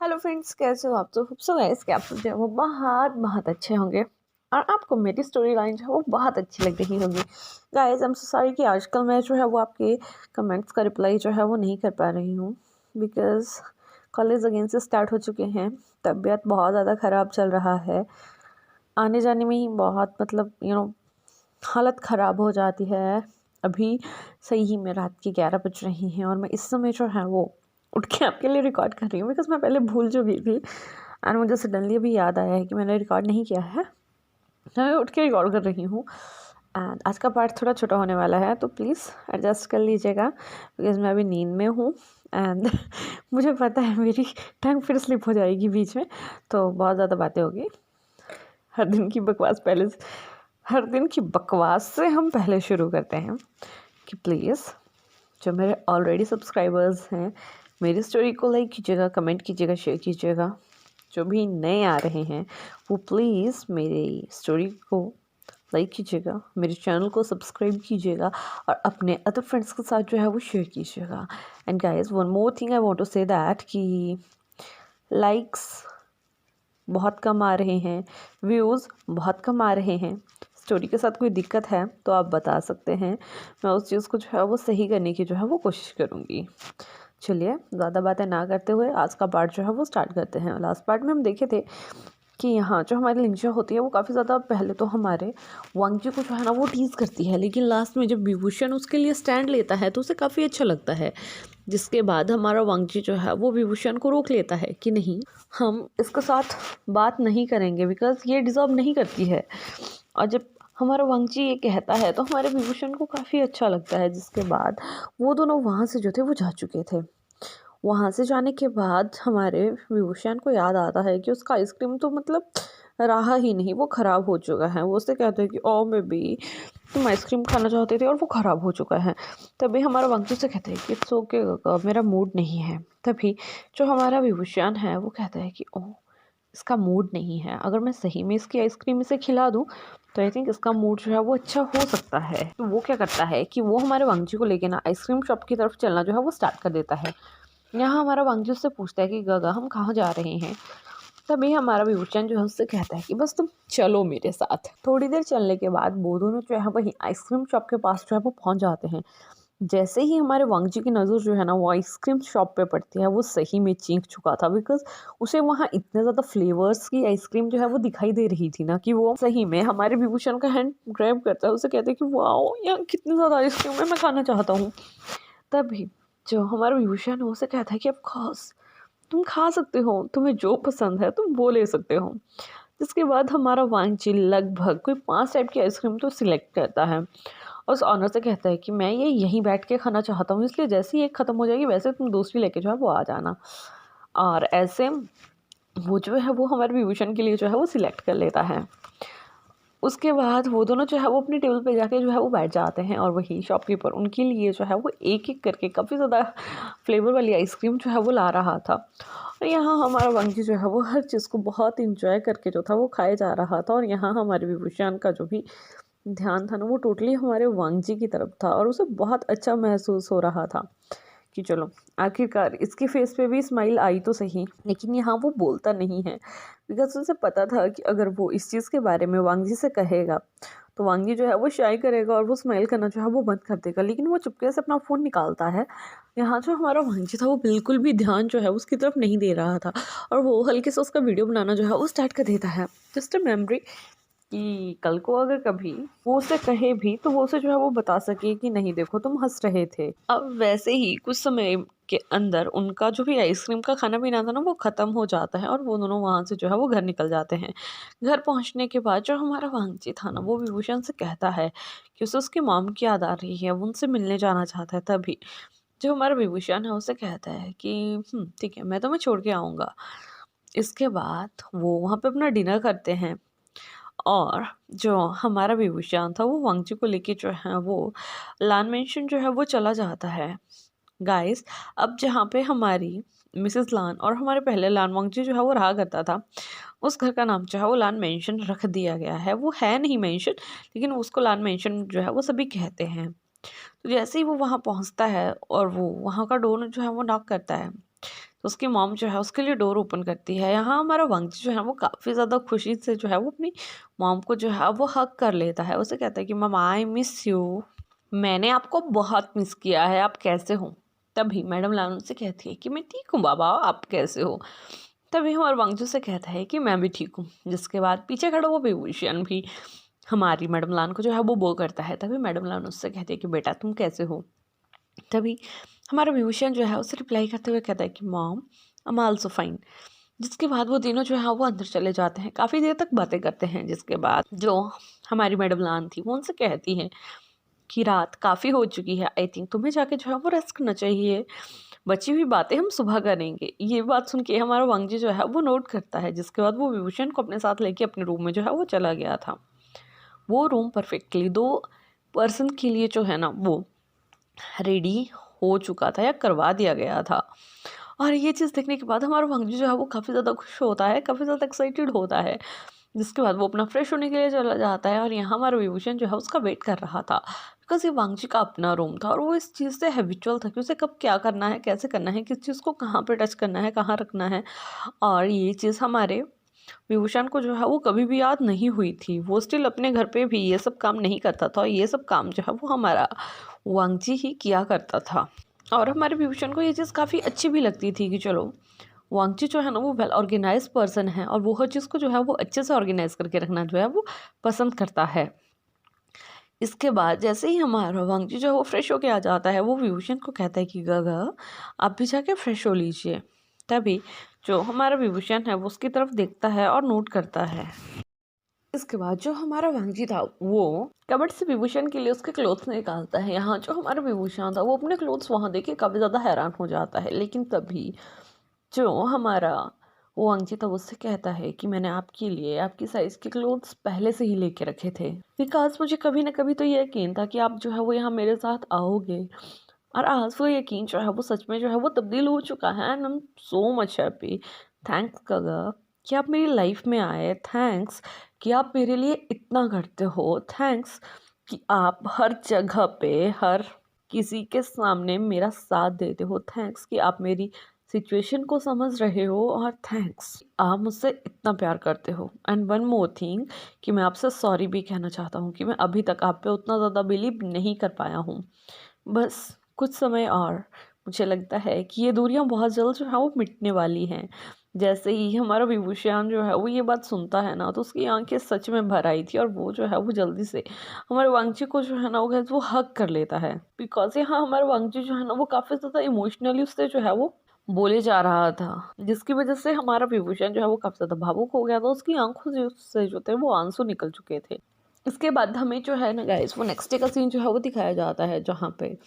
Hello friends, कैसे हो आप? तो होप सो गाइस कि आप सब जो है वो बहुत बहुत अच्छे होंगे और आपको मेरी स्टोरी लाइन जो है वो बहुत अच्छी लग रही होगी। Guys I am so sorry कि आजकल मैं जो है वो आपके कमेंट्स का रिप्लाई जो है वो नहीं कर पा रही हूँ, बिकॉज़ कॉलेज अगेन से स्टार्ट हो चुके हैं। तबीयत बहुत ज़्यादा ख़राब चल रहा है, आने जाने में ही बहुत मतलब हालत ख़राब हो जाती है। अभी सही में रात के 11 बज रही हैं और मैं इस समय जो है वो उठ के आपके लिए रिकॉर्ड कर रही हूँ, बिकॉज़ मैं पहले भूल चुकी थी एंड मुझे सडनली अभी याद आया है कि मैंने रिकॉर्ड नहीं किया है, तो मैं उठ के रिकॉर्ड कर रही हूँ। एंड आज का पार्ट थोड़ा छोटा होने वाला है, तो प्लीज़ एडजस्ट कर लीजिएगा, बिकॉज़ मैं अभी नींद में हूँ एंड मुझे पता है मेरी टंग फिर स्लिप हो जाएगी बीच में, तो बहुत ज़्यादा बातें होगी। हर दिन की बकवास पहले से हर दिन की बकवास से हम पहले शुरू करते हैं कि प्लीज़ जो मेरे ऑलरेडी सब्सक्राइबर्स हैं, मेरी स्टोरी को लाइक कीजिएगा, कमेंट कीजिएगा, शेयर कीजिएगा। जो भी नए आ रहे हैं वो प्लीज़ मेरी स्टोरी को लाइक कीजिएगा, मेरे चैनल को सब्सक्राइब कीजिएगा और अपने अदर फ्रेंड्स के साथ जो है वो शेयर कीजिएगा। And guys one more thing I want to say that कि लाइक्स बहुत कम आ रहे हैं, व्यूज़ बहुत कम आ रहे हैं। स्टोरी के साथ कोई दिक्कत है तो आप बता सकते हैं, मैं उस चीज़ को जो है वो सही करने की जो है वो कोशिश करूँगी। चलिए ज़्यादा बातें ना करते हुए आज का पार्ट जो है वो स्टार्ट करते हैं। लास्ट पार्ट में हम देखे थे कि यहाँ जो हमारी लिंचा होती है वो काफ़ी ज़्यादा पहले तो हमारे वांगजी को जो है ना वो टीज़ करती है, लेकिन लास्ट में जब विभूषण उसके लिए स्टैंड लेता है तो उसे काफ़ी अच्छा लगता है। जिसके बाद हमारा वांगजी जो है वो विभूषण को रोक लेता है कि नहीं, हम इसके साथ बात नहीं करेंगे बिकॉज़ ये डिज़र्व नहीं करती है। और जब हमारा वांगजी ये कहता है तो हमारे विभूषण को काफ़ी अच्छा लगता है। जिसके बाद वो दोनों वहाँ से जो थे वो जा चुके थे। वहाँ से जाने के बाद हमारे विभूषण को याद आता है कि उसका आइसक्रीम तो मतलब रहा ही नहीं, वो ख़राब हो चुका है। वो उससे कहते हैं कि ओह मे बी तुम आइसक्रीम खाना चाहते थे और वो ख़राब हो चुका है। तभी हमारा वांगजी से कहते हैं कि इट्स ओके काका, मेरा मूड नहीं है। तभी जो हमारा विभूषण है वो कहता है कि ओह इसका मूड नहीं है, अगर मैं सही में इसकी आइसक्रीम इसे खिला दूँ तो आई थिंक इसका मूड जो है वो अच्छा हो सकता है। तो वो क्या करता है कि वो हमारे वांगजी को लेके ना आइसक्रीम शॉप की तरफ चलना जो है वो स्टार्ट कर देता है। यहाँ हमारा वांगजी उससे पूछता है कि गगा हम कहाँ जा रहे हैं। तभी हमारा विभूषण जो है उससे कहता है कि बस तुम चलो मेरे साथ। थोड़ी देर चलने के बाद वो दोनों जो है वही आइसक्रीम शॉप के पास जो है वो पहुँच जाते हैं। जैसे ही हमारे वांगजी की नज़र जो है ना वो आइसक्रीम शॉप पे पड़ती है, वो सही में चीख चुका था, बिकॉज़ उसे वहाँ इतने ज़्यादा फ्लेवर्स की आइसक्रीम जो है वो दिखाई दे रही थी ना कि वो सही में हमारे विभूषण का हैंड ग्रैब करता है। उसे कहते हैं कि वाओ यहाँ कितनी ज़्यादा आइसक्रीम है, मैं खाना चाहता हूँ। तभी जो हमारा विभूषण है उसे कहता है कि ऑफ कोर्स तुम खा सकते हो, तुम्हें जो पसंद है तुम वो ले सकते हो। जिसके बाद हमारा वांगजी लगभग कोई 5 टाइप की आइसक्रीम तो सिलेक्ट करता है। उस ऑनर से कहता है कि मैं ये यहीं बैठ के खाना चाहता हूँ, इसलिए जैसे ही एक ख़त्म हो जाएगी वैसे तुम दूसरी लेके जो है वो आ जाना। और ऐसे वो जो है वो हमारे विभूषण के लिए जो है वो सिलेक्ट कर लेता है। उसके बाद वो दोनों जो है वो अपनी टेबल पे जाके जो है वो बैठ जाते हैं और वही शॉपकीपर उनके लिए जो है वो एक-एक करके काफ़ी ज़्यादा फ्लेवर वाली आइसक्रीम जो है वो ला रहा था। और यहाँ हमारा वांगजी जो है वो हर चीज़ को बहुत एन्जॉय करके जो था वो खाए जा रहा था और यहाँ हमारे विभूषण का जो भी ध्यान था ना वो टोटली हमारे वांगजी की तरफ था और उसे बहुत अच्छा महसूस हो रहा था कि चलो आखिरकार इसके फेस पे भी स्माइल आई तो सही। लेकिन यहाँ वो बोलता नहीं है, बिकॉज़ उसे पता था कि अगर वो इस चीज़ के बारे में वांगजी से कहेगा तो वांगजी जो है वो शाय करेगा और वो स्माइल करना जो है वो बंद कर देगा। लेकिन वो चुपके से अपना फ़ोन निकालता है। यहाँ जो हमारा वांगजी था वो बिल्कुल भी ध्यान जो है उसकी तरफ नहीं दे रहा था और वो हल्के से उसका वीडियो बनाना जो है वो स्टार्ट कर देता है। जस्ट अ मेमोरी कि कल को अगर कभी वो उसे कहे भी तो वो उसे जो है वो बता सके कि नहीं देखो तुम हंस रहे थे। अब वैसे ही कुछ समय के अंदर उनका जो भी आइसक्रीम का खाना पीना था ना वो ख़त्म हो जाता है और वो दोनों वहाँ से जो है वो घर निकल जाते हैं। घर पहुँचने के बाद जो हमारा वांगजी था ना वो विभूषण से कहता है कि उसे उसकी मॉम की याद आ रही है, वो उनसे मिलने जाना चाहता है। तभी जो हमारा विभूषण है उसे कहता है कि ठीक है मैं तुम्हें छोड़ के आऊँगा। इसके बाद वो वहाँ पे अपना डिनर करते हैं और जो हमारा विभूषण था वो वांगजी को लेके जो है वो लान मेंशन जो है वो चला जाता है। गाइस अब जहाँ पे हमारी मिसेस लान और हमारे पहले लान वांगजी जो है वो रहा करता था, उस घर का नाम जो है वो लान मेंशन रख दिया गया है। वो है नहीं मेंशन, लेकिन उसको लान मेंशन जो है वो सभी कहते हैं। तो जैसे ही वो वहाँ पहुँचता है और वो वहाँ का डोर जो है वो नॉक करता है, उसकी मॉम जो है उसके लिए डोर ओपन करती है। यहाँ हमारा वांगजी जो है वो काफ़ी ज़्यादा खुशी से जो है वो अपनी मॉम को जो है वो हग कर लेता है। उसे कहता है कि मम्मा आई मिस यू, मैंने आपको बहुत मिस किया है, आप कैसे हो। तभी मैडम लान उनसे कहती है कि मैं ठीक हूँ बाबा, आप कैसे हो। तभी हमारा वांगजू से कहता है कि मैं भी ठीक हूँ। जिसके बाद पीछे खड़ा हुआ विभूषण भी हमारी मैडम लान को जो है वो करता है। तभी मैडम लान उससे कहती है कि बेटा तुम कैसे हो। तभी हमारा विभूषण जो है उसे रिप्लाई करते हुए कहता है कि mom I am also fine. जिसके बाद वो तीनों जो है वो अंदर चले जाते हैं, काफ़ी देर तक बातें करते हैं। जिसके बाद जो हमारी मैडम लान थी वो उनसे कहती है कि रात काफ़ी हो चुकी है, आई थिंक तुम्हें जाके जो है वो रेस्ट करना चाहिए, बची हुई बातें हम सुबह करेंगे। ये बात सुन के हमारा वांगजी जो है वो नोट करता है। जिसके बाद वो विभूषण को अपने साथ लेके अपने रूम में जो है वो चला गया था। वो रूम परफेक्टली 2 पर्सन के लिए जो है ना वो रेडी हो चुका था या करवा दिया गया था। और ये चीज़ देखने के बाद हमारा वांगजी जो है वो काफ़ी ज़्यादा खुश होता है, काफ़ी ज़्यादा एक्साइटेड होता है। जिसके बाद वो अपना फ्रेश होने के लिए चला जाता है और यहाँ हमारा विभूषण जो है उसका वेट कर रहा था, बिकॉज ये वांगजी का अपना रूम था और वो इस चीज़ से हैबिचुअल था कि उसे कब क्या करना है, कैसे करना है, किस चीज़ को कहाँ पे टच करना है, कहाँ रखना है। और ये चीज़ हमारे विभूषण को जो है वो कभी भी याद नहीं हुई थी। वो स्टिल अपने घर पे भी ये सब काम नहीं करता था और ये सब काम जो है वो हमारा वांगजी ही किया करता था। और हमारे विभूषण को ये चीज़ काफ़ी अच्छी भी लगती थी कि चलो वांगची जो है ना वो वेल ऑर्गेनाइज पर्सन है और वो हर चीज़ को जो है वो अच्छे से ऑर्गेनाइज करके रखना जो है वो पसंद करता है। इसके बाद जैसे ही हमारा वांगची जो है वो फ्रेश होके आ जाता है, वो विभूषण को कहता है कि गगा आप भी जाके फ्रेश हो लीजिए। तभी जो हमारा विभूषण है वो उसकी तरफ देखता है और नोट करता है। इसके बाद जो हमारा वांगजी था वो कबर्ड से विभूषण के लिए उसके क्लोथ्स निकालता है। यहाँ जो हमारा विभूषण था वो अपने क्लोथ्स वहाँ देख के काफ़ी ज़्यादा हैरान हो जाता है। लेकिन तभी जो हमारा वो अंकित था उससे कहता है कि मैंने आपके लिए आपकी साइज़ के क्लोथ्स पहले से ही लेके रखे थे, बिकॉज मुझे कभी ना कभी तो ये यकीन था कि आप जो है वो यहाँ मेरे साथ आओगे। और आज वो यकीन जो है वो सच में जो है वो तब्दील हो चुका है and I am so much happy. Thanks गगा कि आप मेरी लाइफ में आए, थैंक्स कि आप मेरे लिए इतना करते हो, थैंक्स कि आप हर जगह पे हर किसी के सामने मेरा साथ देते हो, थैंक्स कि आप मेरी सिचुएशन को समझ रहे हो, और थैंक्स आप मुझसे इतना प्यार करते हो। एंड वन मोर थिंग कि मैं आपसे सॉरी भी कहना चाहता हूँ कि मैं अभी तक आप पे उतना ज़्यादा बिलीव नहीं कर पाया हूँ। बस कुछ समय और मुझे लगता है कि ये दूरियां बहुत जल्द जो है वो मिटने वाली हैं। जैसे ही हमारा विभूषण जो है वो ये बात सुनता है ना तो उसकी आंखें सच में भर आई थी और वो जो है वो जल्दी से हमारे वांगची को जो है ना वो हक कर लेता है। बिकॉज यहाँ हमारे वांगची जो है ना वो काफ़ी ज़्यादा इमोशनली उससे जो है वो बोले जा रहा था, जिसकी वजह से हमारा विभूषण जो है वो काफ़ी ज़्यादा भावुक हो गया था। उसकी आंखों से जो थे वो आंसू निकल चुके थे। इसके बाद हमें जो है ना गाइस वो नेक्स्ट डे का सीन जो है वो दिखाया जाता है, जहाँ पे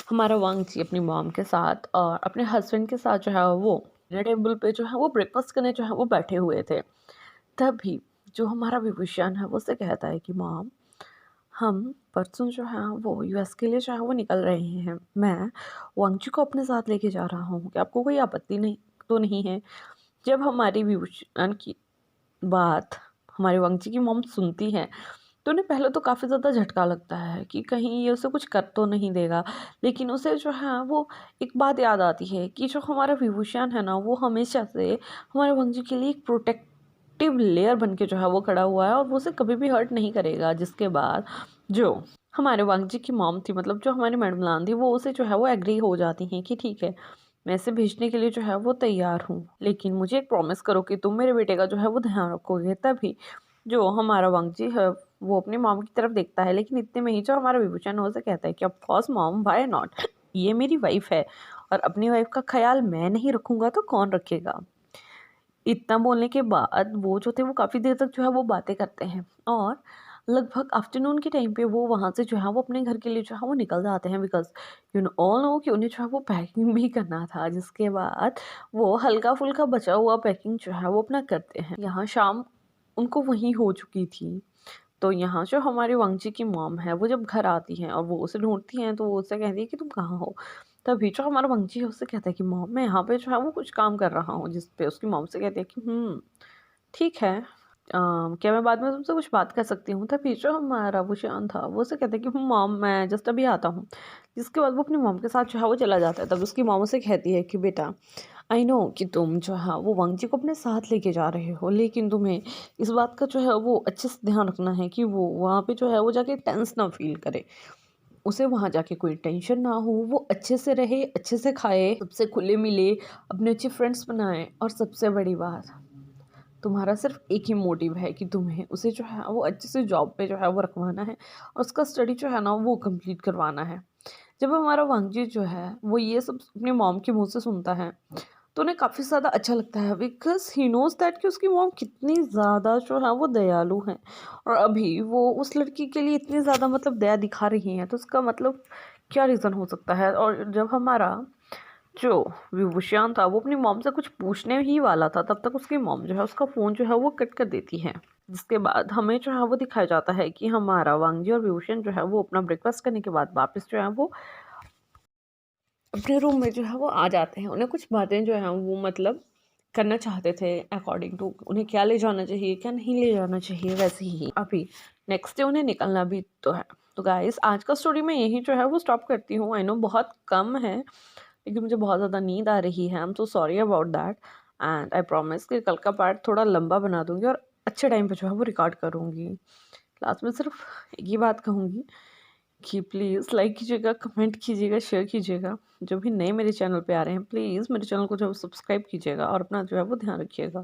हमारा वांगची अपनी मॉम के साथ और अपने हस्बैंड के साथ जो है वो डिनर टेबल पे जो है वो ब्रेकफास्ट करने जो है वो बैठे हुए थे। तभी जो हमारा विभूषण है वो उससे कहता है कि मॉम हम परसों जो है वो यूएस के लिए जो है वो निकल रहे हैं, मैं वांगची को अपने साथ लेके जा रहा हूँ, कि आपको कोई आपत्ति नहीं तो नहीं है। जब हमारी विभूषण की बात हमारे वांगची की मॉम सुनती है तो उन्हें पहले तो काफ़ी ज़्यादा झटका लगता है कि कहीं ये उसे कुछ कर तो नहीं देगा। लेकिन उसे जो है वो एक बात याद आती है कि जो हमारा विभूषण है ना वो हमेशा से हमारे वंशी के लिए एक प्रोटेक्टिव लेयर बन के जो है वो खड़ा हुआ है और वो उसे कभी भी हर्ट नहीं करेगा। जिसके बाद जो हमारे वांगजी की मॉम थी, मतलब जो हमारी मैडम लान थी, वो उसे जो है वो एग्री हो जाती हैं कि ठीक है मैं इसे भेजने के लिए जो है वो तैयार हूँ, लेकिन मुझे एक प्रॉमिस करो कि तुम मेरे बेटे का जो है वो ध्यान रखोगे। तभी जो हमारा वांगजी है वो अपनी मॉम की तरफ देखता है, लेकिन इतने में ही जो हमारा विभूषण है उसे कहता है कि of course mom, why not, ये मेरी वाइफ है और अपनी वाइफ का ख्याल मैं नहीं रखूँगा तो कौन रखेगा। इतना बोलने के बाद वो जो थे वो काफ़ी देर तक जो है वो बातें करते हैं और लगभग आफ्टरनून के टाइम पे वो वहाँ से जो है वो अपने घर के लिए जो है वो निकल जाते हैं, because you know all know कि उन्हें जो है वो पैकिंग भी करना था। जिसके बाद वो हल्का फुल्का बचा हुआ पैकिंग जो है वो अपना करते हैं। यहाँ शाम उनको वहीं हो चुकी थी। तो यहाँ जो हमारी वांगजी की मॉम है वो जब घर आती हैं और वो उसे ढूंढती हैं तो वो उससे कहती है कि तुम कहाँ हो। तभी जो हमारा वांगजी है उससे कहता है कि मॉम मैं यहाँ पे जो है वो कुछ काम कर रहा हूँ। जिस पे उसकी मॉम से कहती है कि ठीक है, क्या मैं बाद में तुमसे कुछ बात कर सकती हूँ? तभी जो हमारा वो शान था वो उसे कहता है कि मॉम मैं जस्ट अभी आता हूँ। जिसके बाद वो अपनी मॉम के साथ जो है वो चला जाता है। तब उसकी मॉम उसे कहती है कि बेटा आई नो कि तुम जो है वो वांगजी को अपने साथ लेके जा रहे हो, लेकिन तुम्हें इस बात का जो है वो अच्छे से ध्यान रखना है कि वो वहाँ पे जो है वो जाके टेंस ना फील करे। उसे वहाँ जाके कोई टेंशन ना हो, वो अच्छे से रहे, अच्छे से खाए, सबसे खुले मिले, अपने अच्छे फ्रेंड्स बनाए। और सबसे बड़ी बात, तुम्हारा सिर्फ एक ही मोटिव है कि तुम्हें उसे जो है वो अच्छे से जॉब पे जो है वो रखवाना है और उसका स्टडी जो है ना वो कंप्लीट करवाना है। जब हमारा वांगजी जो है वो ये सब अपनी मॉम के मुंह से सुनता है तो उन्हें काफ़ी ज़्यादा अच्छा लगता है, बिकॉज ही नोज दैट कि उसकी मॉम कितनी ज़्यादा जो है वो दयालु हैं। और अभी वो उस लड़की के लिए इतनी ज़्यादा मतलब दया दिखा रही हैं, तो उसका मतलब क्या रीज़न हो सकता है। और जब हमारा जो विभूषण था वो अपनी मॉम से कुछ पूछने ही वाला था, तब तक उसकी मॉम जो है उसका फ़ोन जो है वो कट कर देती है। जिसके बाद हमें जो है वो दिखाया जाता है कि हमारा वांगजी और विभूषण जो है वो अपना ब्रेकफास्ट करने के बाद वापस जो है वो अपने रूम में जो है वो आ जाते हैं। उन्हें कुछ बातें जो हैं वो मतलब करना चाहते थे अकॉर्डिंग टू उन्हें क्या ले जाना चाहिए क्या नहीं ले जाना चाहिए, वैसे ही अभी नेक्स्ट डे उन्हें निकलना भी तो है। तो गाइस आज का स्टोरी में यही जो है वो स्टॉप करती हूँ। आई नो बहुत कम है, लेकिन मुझे बहुत ज़्यादा नींद आ रही है। I am so sorry about that and I promise कि कल का पार्ट थोड़ा लंबा बना दूंगी और अच्छे टाइम पे जो है वो रिकॉर्ड करूँगी। लास्ट में सिर्फ एक ही बात कहूँगी कि प्लीज़ लाइक कीजिएगा, कमेंट कीजिएगा, शेयर कीजिएगा। जो भी नए मेरे चैनल पे आ रहे हैं प्लीज़ मेरे चैनल को जो है सब्सक्राइब कीजिएगा और अपना जो है वो ध्यान रखिएगा।